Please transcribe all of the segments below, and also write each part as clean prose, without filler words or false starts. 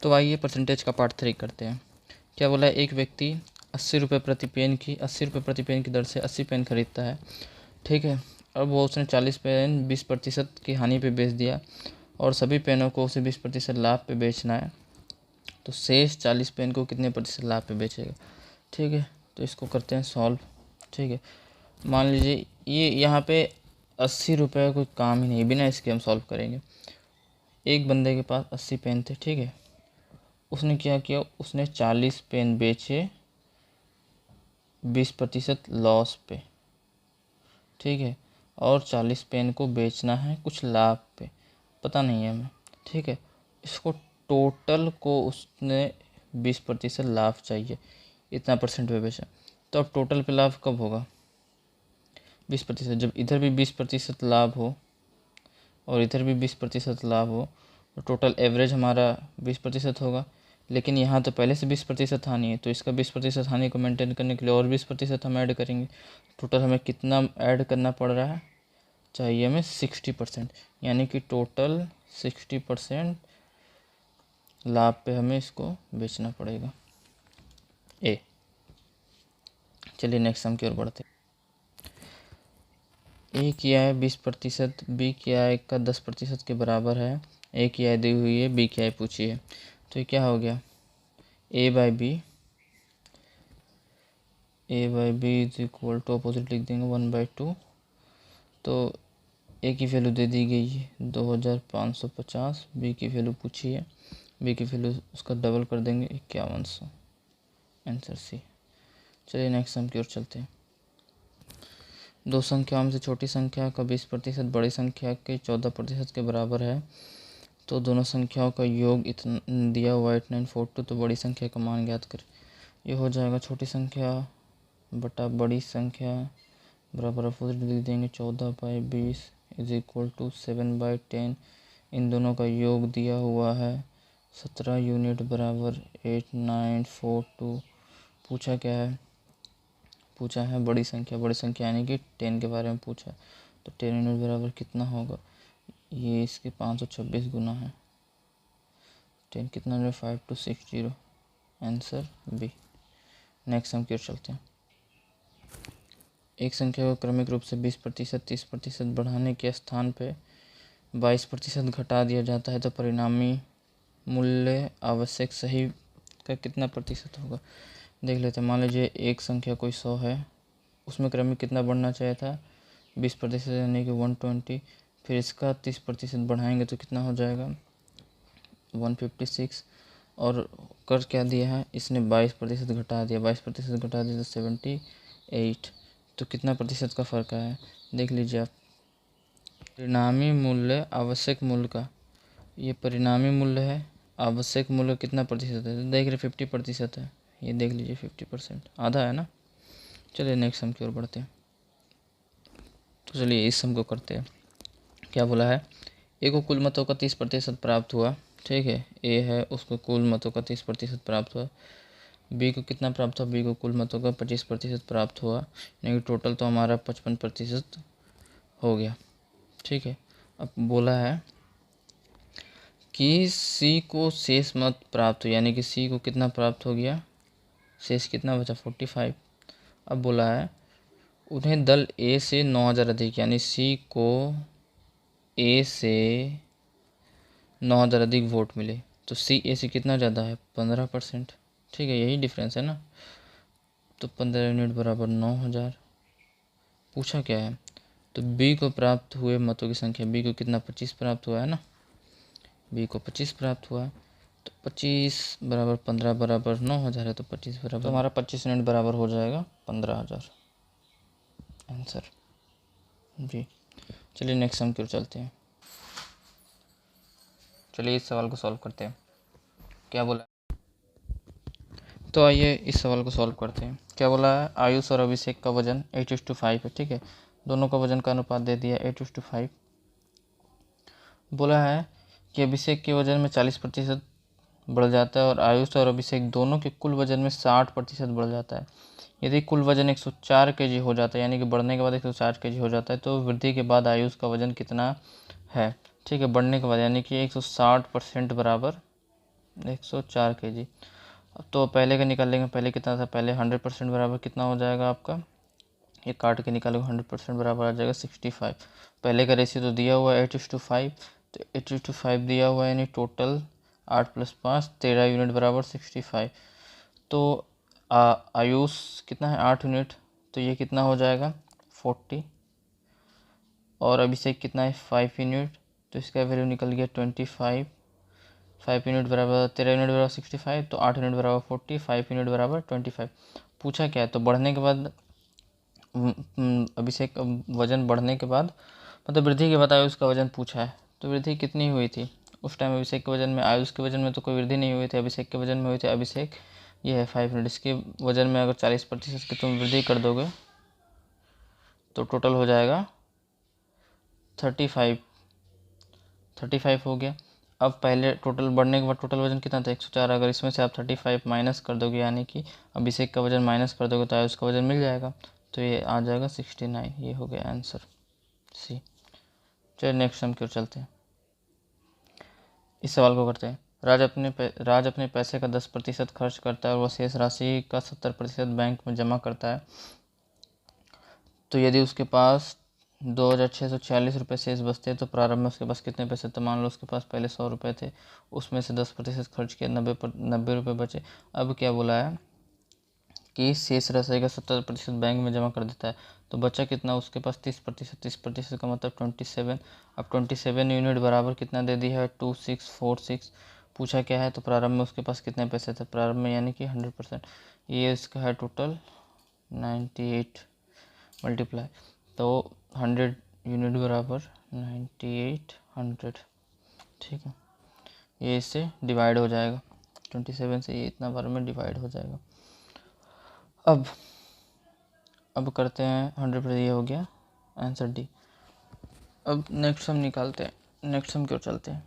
तो आइए परसेंटेज का पार्ट 3 करते हैं। क्या बोला है, एक व्यक्ति 80 रुपये प्रति पेन की दर से 80 पेन खरीदता है, ठीक है। अब वो उसने 40 पेन 20% की हानि पे बेच दिया और सभी पेनों को उसे 20% लाभ पे बेचना है, तो शेष 40 पेन को कितने प्रतिशत लाभ पे बेचेगा, ठीक है। तो इसको करते हैं सॉल्व, ठीक है। मान लीजिए ये यहाँ पे 80 रुपये कोई काम ही नहीं, बिना इसके हम सॉल्व करेंगे। एक बंदे के पास 80 पेन थे, ठीक है। उसने क्या किया, उसने 40 पेन बेचे 20% लॉस पे, ठीक है, और 40 पेन को बेचना है कुछ लाभ पे, पता नहीं है हमें, ठीक है। इसको टोटल को उसने 20% लाभ चाहिए, इतना परसेंट पे बेचा, तो अब टोटल पे लाभ कब होगा, 20%। जब इधर भी 20% लाभ हो और इधर भी 20% लाभ हो तो टोटल एवरेज हमारा 20% होगा। लेकिन यहाँ तो पहले से 20% हानि है, तो इसका 20% हानि को मेंटेन करने के लिए और 20% हम ऐड करेंगे। टोटल हमें कितना ऐड करना पड़ रहा है, चाहिए हमें 60%, यानी कि टोटल 60% लाभ पे हमें इसको बेचना पड़ेगा ए। चलिए नेक्स्ट सम की ओर बढ़ते हैं। ए की आय 20%, बी की आय का 10% के बराबर है। ए की आय दी हुई है, बी की आय पूछी है, तो ये क्या हो गया, A by B is equal to, opposite लिख देंगे 1/2। तो ए की वैल्यू दे दी गई है 2550, बी की वैल्यू पूछी है, बी की वैल्यू उसका डबल कर देंगे 5100, आंसर सी। चलिए नेक्स्ट सम की ओर चलते हैं। दो संख्याओं में से छोटी संख्या का 20% बड़ी संख्या के 14% के बराबर है, तो दोनों संख्याओं का योग इतना दिया हुआ 8942, तो बड़ी संख्या का मान ज्ञात करें। ये हो जाएगा छोटी संख्या बटा बड़ी संख्या बराबर अपोजिट लिख देंगे 14/20 इज इक्वल टू 7/10। इन दोनों का योग दिया हुआ है 17 यूनिट बराबर 8942। पूछा क्या है, पूछा है बड़ी संख्या यानी कि 10 के बारे में पूछा है, तो 10 यूनिट बराबर कितना होगा, ये इसके 526 गुना है। 10 कितना है, 5260, आंसर बी। नेक्स्ट सम की ओर चलते हैं। एक संख्या को क्रमिक रूप से 20%, 30% बढ़ाने के स्थान पे 22% घटा दिया जाता है, तो परिणामी मूल्य आवश्यक सही का कितना प्रतिशत होगा, देख लेते हैं। मान लीजिए एक संख्या कोई 100 है, उसमें क्रमिक कितना बढ़ना चाहिए था, 20% यानी कि 120, फिर इसका 30% बढ़ाएंगे तो कितना हो जाएगा 156, और कर क्या दिया है इसने 22% घटा दिया, 22% घटा दिया तो 78, तो कितना प्रतिशत का फ़र्क है, देख लीजिए आप। परिणामी मूल्य आवश्यक मूल्य का, ये परिणामी मूल्य है, आवश्यक मूल्य कितना प्रतिशत है, तो देख रहे 50% है, ये देख लीजिए 50%, आधा है ना। चलिए नेक्स्ट सम की ओर बढ़ते हैं। तो चलिए इस सम को करते हैं। क्या बोला है, ए को कुल मतों का 30% प्राप्त हुआ, ठीक है। ए है, उसको कुल मतों का 30% प्राप्त हुआ। बी को कितना प्राप्त हुआ, बी को कुल मतों का 25% प्राप्त हुआ, यानी कि टोटल तो हमारा 55% हो गया, ठीक है। अब बोला है कि सी को शेष मत प्राप्त हो, यानी कि सी को कितना प्राप्त हो गया, शेष कितना बचा 45। अब बोला है उन्हें दल ए से 9000 अधिक, यानी सी को ए से 9000 अधिक वोट मिले, तो सी ए से कितना ज़्यादा है 15%, ठीक है, यही डिफरेंस है ना। तो 15 यूनिट बराबर 9000। पूछा क्या है, तो बी को प्राप्त हुए मतों की संख्या, बी को कितना 25 प्राप्त हुआ है ना, बी को 25 प्राप्त हुआ है, तो 25 बराबर 15 बराबर 9000 है, तो 25 बराबर, तो हमारा 25 यूनिट बराबर हो जाएगा 15000, आंसर जी। चलिए नेक्स्ट सम की ओर चलते हैं। चलिए इस सवाल को सॉल्व करते हैं। क्या बोला, तो आइए इस सवाल को सॉल्व करते हैं। क्या बोला है, आयुष और अभिषेक का वजन 8:5 है, ठीक है। दोनों का वजन का अनुपात दे दिया 8:5। बोला है कि अभिषेक के वजन में 40% बढ़ जाता है और आयुष और अभिषेक दोनों के कुल वजन में 60% बढ़ जाता है। यदि कुल वजन 104 kg हो जाता है, यानी कि बढ़ने के बाद 160 kg हो जाता है, तो वृद्धि के बाद आयुष का वजन कितना है, ठीक है। बढ़ने के बाद यानी कि 160% बराबर 104 kg। तो पहले का निकाल लेंगे, पहले कितना था, पहले 100% बराबर कितना हो जाएगा आपका, ये काट के निकालोगे 100% बराबर आ जाएगा 65। पहले का रेशियो तो दिया हुआ है 8:5, तो 8:5 दिया हुआ है, यानी टोटल 8 + 5 13 यूनिट बराबर 65। तो आयुष कितना है 8 यूनिट, तो ये कितना हो जाएगा 40। और अभिषेक कितना है 5 यूनिट, तो इसका वैल्यू निकल गया 25। 5 यूनिट बराबर 13 यूनिट बराबर 65, तो 8 यूनिट बराबर 40, 5 यूनिट बराबर 25। पूछा क्या है, तो बढ़ने के बाद अभिषेक का वजन बढ़ने के बाद, मतलब वृद्धि के बाद आयुष का वजन पूछा है, तो वृद्धि कितनी हुई थी उस टाइम अभिषेक के वजन में, आयुष के वजन में तो कोई वृद्धि नहीं हुई थी, अभिषेक के वजन में हुई थी। अभिषेक ये है 5 यूनिट, इसके वजन में अगर 40% की तुम वृद्धि कर दोगे तो टोटल हो जाएगा 35 हो गया। अब पहले टोटल बढ़ने के बाद टोटल वजन कितना था 104, अगर इसमें से आप 35 माइनस कर दोगे, यानी कि अभिषेक का वजन माइनस कर दोगे, तो आयुष का वजन मिल जाएगा, तो ये आ जाएगा 69। ये हो गया आंसर सी। चलिए नेक्स्ट हम क्यों चलते हैं, इस सवाल को करते हैं। राज अपने पैसे का 10% खर्च करता है और वह शेष राशि का 70% बैंक में जमा करता है। तो यदि उसके पास 2,646 रुपये शेष बचते हैं तो प्रारंभ में उसके पास कितने पैसे, तो मान लो उसके पास पहले 100 रुपये थे, उसमें से 10% खर्च किया, 90 रुपये बचे। अब क्या बोला है कि शेष राशि का 70% बैंक में जमा कर देता है, तो बचा कितना उसके पास 30%। 30% का मतलब 27। अब 27 यूनिट बराबर कितना दे दिया है 2646। पूछा क्या है, तो प्रारंभ में उसके पास कितने पैसे थे, प्रारंभ में यानी कि 100%, ये इसका है टोटल 98 मल्टीप्लाई, तो 100 यूनिट बराबर 9800। ठीक है, ये इससे डिवाइड हो जाएगा, 27 से ये इतना बार में डिवाइड हो जाएगा। अब करते हैं 100%, ये हो गया आंसर डी। अब नेक्स्ट सम निकालते हैं, नेक्स्ट सम क्यों चलते हैं,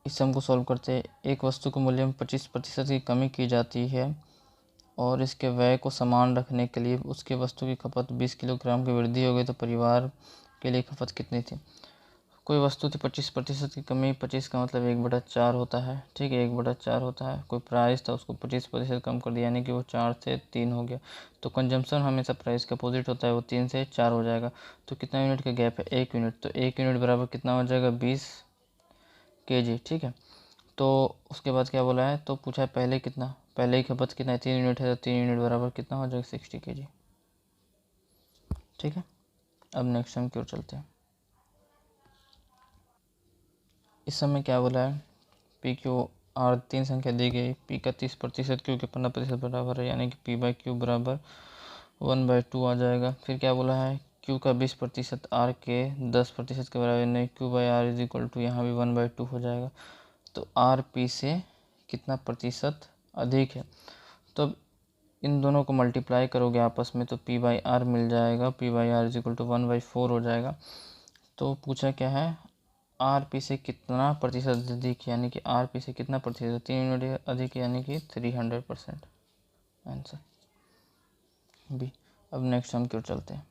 इस सम को सॉल्व करते हैं। एक वस्तु के मूल्य में 25% की कमी की जाती है और इसके व्यय को समान रखने के लिए उसके वस्तु की खपत 20 किलोग्राम की वृद्धि हो गई, तो परिवार के लिए खपत कितनी थी। कोई वस्तु थी 25% की कमी, 25 का मतलब 1/4 होता है, ठीक है 1/4 होता है। कोई प्राइस था उसको 25% कम कर दिया, यानी कि वो 4 से 3 हो गया। तो कंजम्पशन हमेशा प्राइस का अपोजिट होता है, वो 3 से 4 हो जाएगा। तो कितना यूनिट का गैप है 1 यूनिट, तो 1 यूनिट बराबर कितना हो जाएगा 20 kg। ठीक है, तो उसके बाद क्या बोला है, तो पूछा है पहले कितना, पहले ही खपत कितना है 3 यूनिट है, तो 3 यूनिट बराबर कितना हो जाएगा 60 kg। ठीक है, अब नेक्स्ट हम क्यों चलते हैं। इस समय क्या बोला है, पी क्यू आर 3 संख्या दी गई, पी का 30%, क्यू के 15% बराबर है, यानी कि पी बाई क्यू बराबर 1/2 आ जाएगा। फिर क्या बोला है, क्यू का 20% आर के 10% के बराबर, नहीं Q by R is equal to, यहाँ भी 1/2 हो जाएगा। तो आर पी से कितना प्रतिशत अधिक है, तो इन दोनों को मल्टीप्लाई करोगे आपस में, तो पी बाई आर मिल जाएगा, P by R is equal to 1/4 हो जाएगा। तो पूछा क्या है, आर पी से कितना प्रतिशत अधिक, यानी कि आर पी से कितना प्रतिशत, 3 यूनिट अधिक, यानी कि 300%। Answer B. अब नेक्स्ट हम क्यों चलते हैं,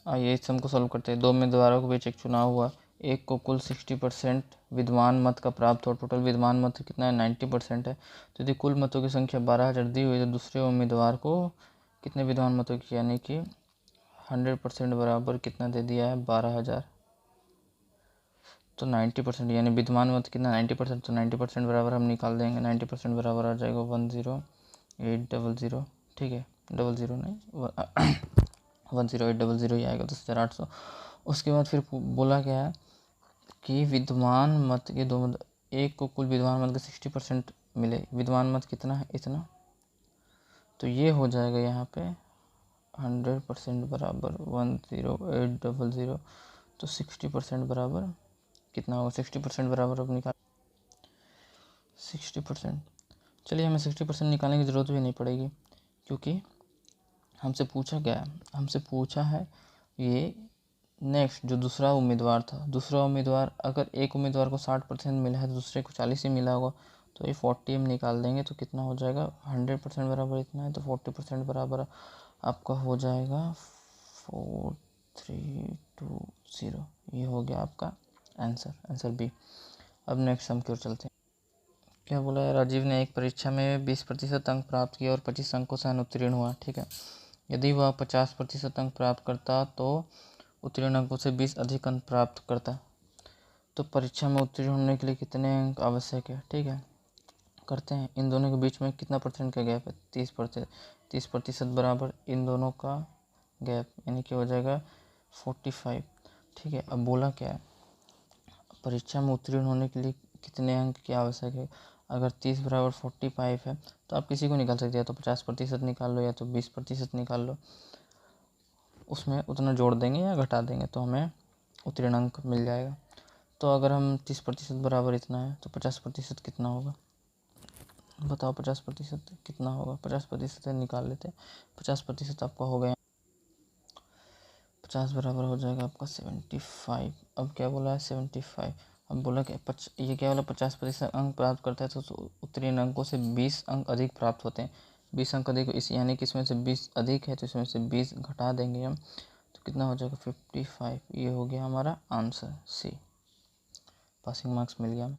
आइए इस सम को सॉल्व करते हैं। दो उम्मीदवारों के बीच एक चुनाव हुआ, एक को कुल 60% विद्वान मत का प्राप्त हो, टोटल विद्वान मत कितना है 90% है। तो यदि कुल मतों की संख्या 12,000 दी हुई, तो दूसरे उम्मीदवार को कितने विद्वान मतों की, यानी कि 100% बराबर कितना दे दिया है 12,000, तो 90%, यानी विद्वान मत कितना 90%, तो 90% बराबर हम निकाल देंगे, 90% बराबर आ जाएगा 10800। ठीक है 00 नहीं 10800 ही आएगा, 10,800। उसके बाद फिर बोला गया है कि विद्वान मत के दो, एक को कुल विद्वान मत का 60% मिले, विद्वान मत कितना है इतना, तो ये हो जाएगा यहाँ पे 100% बराबर 10800, तो 60% बराबर कितना होगा, 60% बराबर अब निकाल 60%। चलिए हमें 60% निकालने की ज़रूरत भी नहीं पड़ेगी, क्योंकि हमसे पूछा गया, हमसे पूछा है ये नेक्स्ट जो दूसरा उम्मीदवार था, दूसरा उम्मीदवार अगर एक उम्मीदवार को 60% मिला है तो दूसरे को 40 ही मिला होगा, तो ये 40 हम निकाल देंगे, तो कितना हो जाएगा 100% बराबर इतना है, तो 40% बराबर आपका हो जाएगा 4320। ये हो गया आपका आंसर, आंसर बी। अब नेक्स्ट सम की ओर चलते हैं। क्या बोला है, राजीव ने एक परीक्षा में 20% अंक प्राप्त किए और 25 अंकों से अनुत्तीर्ण हुआ। ठीक है, यदि वह 50% अंक प्राप्त करता तो उत्तीर्ण अंकों से 20 अधिक अंक प्राप्त करता। तो परीक्षा में उत्तीर्ण होने के लिए कितने अंक आवश्यक है। ठीक है, करते हैं। इन दोनों के बीच में कितना परसेंट का गैप है, 30%। 30% बराबर इन दोनों का गैप, यानी कि हो जाएगा 45। ठीक है, अब बोला क्या है, परीक्षा में उत्तीर्ण होने के लिए कितने अंक की आवश्यक है। अगर 30 बराबर 45 है तो आप किसी को निकाल सकते हैं, या तो 50% निकाल लो या तो 20% निकाल लो, उसमें उतना जोड़ देंगे या घटा देंगे तो हमें उत्तीर्ण अंक मिल जाएगा। तो अगर हम 30% बराबर इतना है तो 50% कितना होगा, बताओ 50% कितना होगा। 50% निकाल लेते हैं। 50% आपका हो गया 50 बराबर हो जाएगा आपका 75। अब क्या बोला है 75। अब बोला कि ये क्या बोला 50% अंक प्राप्त करता है तो उत्तीर्ण अंकों से 20 अंक अधिक प्राप्त होते हैं। 20 अंक अधिक, इस यानी कि इसमें से 20 अधिक है तो इसमें से 20 घटा देंगे हम, तो कितना हो जाएगा 55। ये हो गया हमारा आंसर सी। पासिंग मार्क्स मिल गया।